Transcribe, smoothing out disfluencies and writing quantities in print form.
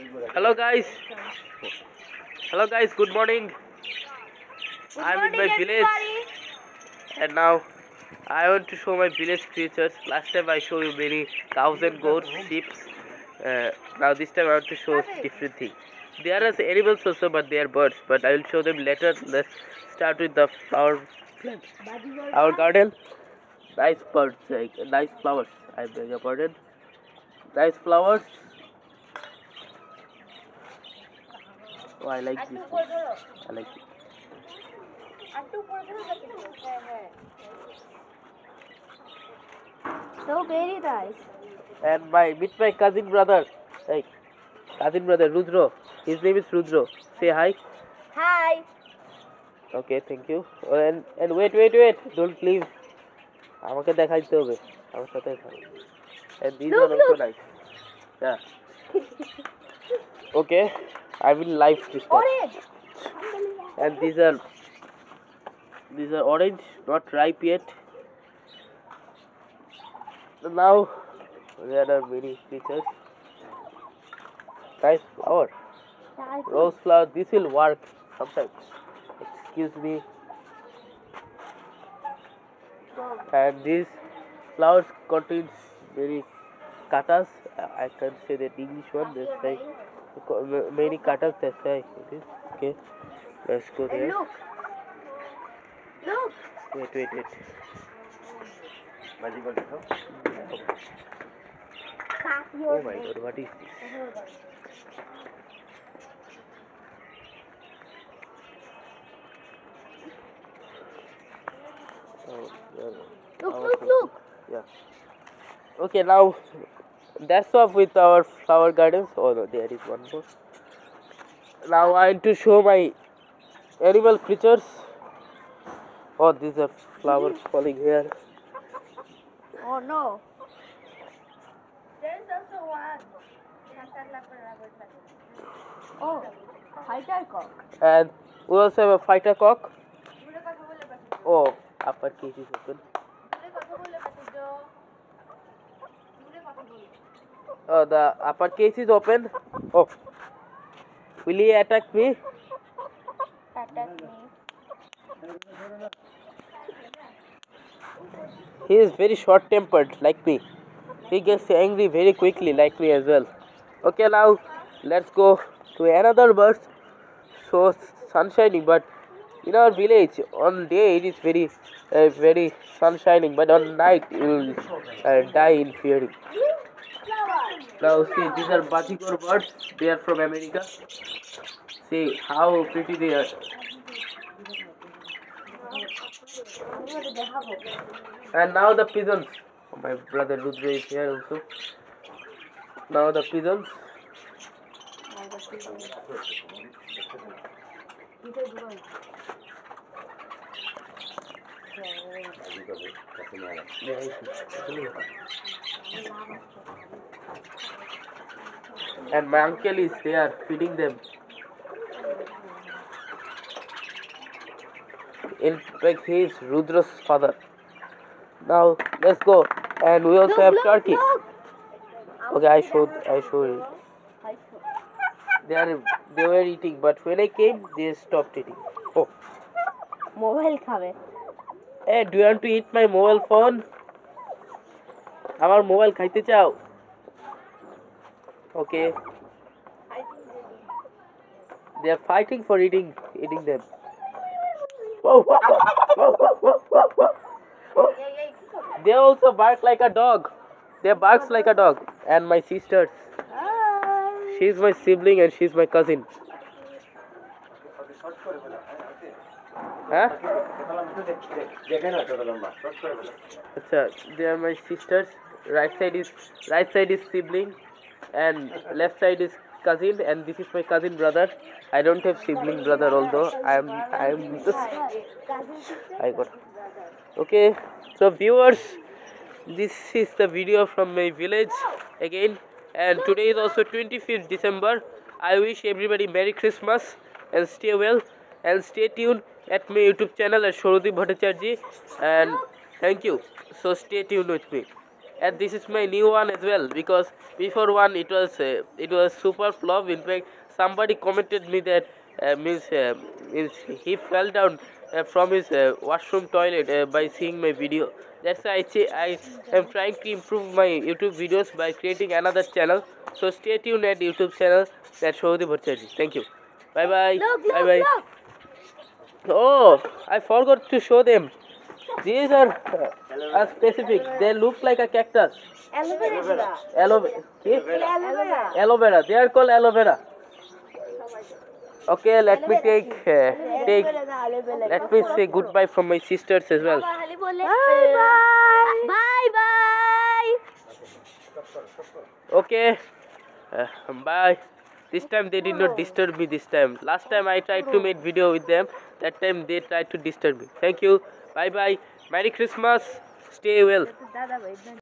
Hello guys. Hello guys. Good morning. I'm in my village, and now I want to show my village creatures. Last time I showed you many cows and goats, sheep. Now this time I want to show different things. There are animals also, but they are birds. But I will show them later. Let's start with the flower plant. Our garden, nice birds, nice flowers. I beg your pardon. Nice flowers. Oh, I like this one. I like it. So very nice. And meet my cousin brother. Hey, cousin brother Rudro. His name is Rudro. Say hi. Hi. Okay, thank you. And wait. Don't leave. আমাকে দেখাইতে হবে আমার সাথে থাকো and these are also nice. Yeah. Okay, I will live this time. Orange. And these are orange, not ripe yet. Now there are many creatures. Nice flower, rose flower. This will work sometimes. Excuse me. And these flowers contains many katas. I can say that English one. That's like many katas. That's why it is. Okay, let's go there. Look. Wait. Oh my God, what is this? Look. Yeah. Okay, now that's all with our flower gardens. Oh no, there is one more. Now I want to show my animal creatures. Oh, these are flowers falling here. Oh no. There is also one. Oh, fighter cock. And we also have a fighter cock. Oh, upper cage is open. Oh, the upper case is open. Oh, will he attack me? Attack me. He is very short-tempered, like me. He gets angry very quickly, like me as well. Okay, now let's go to another bird. So sunshining, but in our village, on day it is very sunshining, but on night you will die in fearing. Now see, these are Batikor birds. They are from America. See how pretty they are. And now the pigeons. Oh, my brother Rudra is here also. Now the pigeons. And my uncle is there feeding them. In fact, he is Rudra's father. Now let's go. And we also have turkey. Okay, I showed it. They were eating, but when I came, they stopped eating. Oh. Mobile খাবে. Hey, do you want to eat my mobile phone? আমার mobile খাইতে চাও? Okay. They are fighting for eating them. Whoa. They also bark like a dog. They barks like a dog. And my sisters. She's my sibling and she's my cousin. Huh? They are my sisters. Right side is sibling, and left side is cousin, and this is my cousin brother. I don't have sibling brother, although I am just I got. Okay, so viewers, this is the video from my village again, and today is also 25th December. I wish everybody Merry Christmas and stay well and stay tuned at my YouTube channel at Shorodip Bhattacharjee, and thank you. So stay tuned with me. and this is my new one as well, because before one it was super flop. In fact, somebody commented me that means he fell down from his washroom toilet by seeing my video. That's why I am trying to improve my YouTube videos by creating another channel. So stay tuned at YouTube channel that Shohdi Bhattacharjee. Thank you. Bye bye. Look, Bye look, bye. look. Oh, I forgot to show them. These are specific. They look like a cactus. Aloe vera. Aloe vera. Aloe vera. Aloe vera. They are called aloe vera. Okay, let me take. Let me say goodbye from my sisters as well. Bye bye. Bye bye. Okay, bye. This time they did not disturb me. This time. Last time I tried to make video with them. That time they tried to disturb me. Thank you. Bye bye. Merry Christmas. Stay well.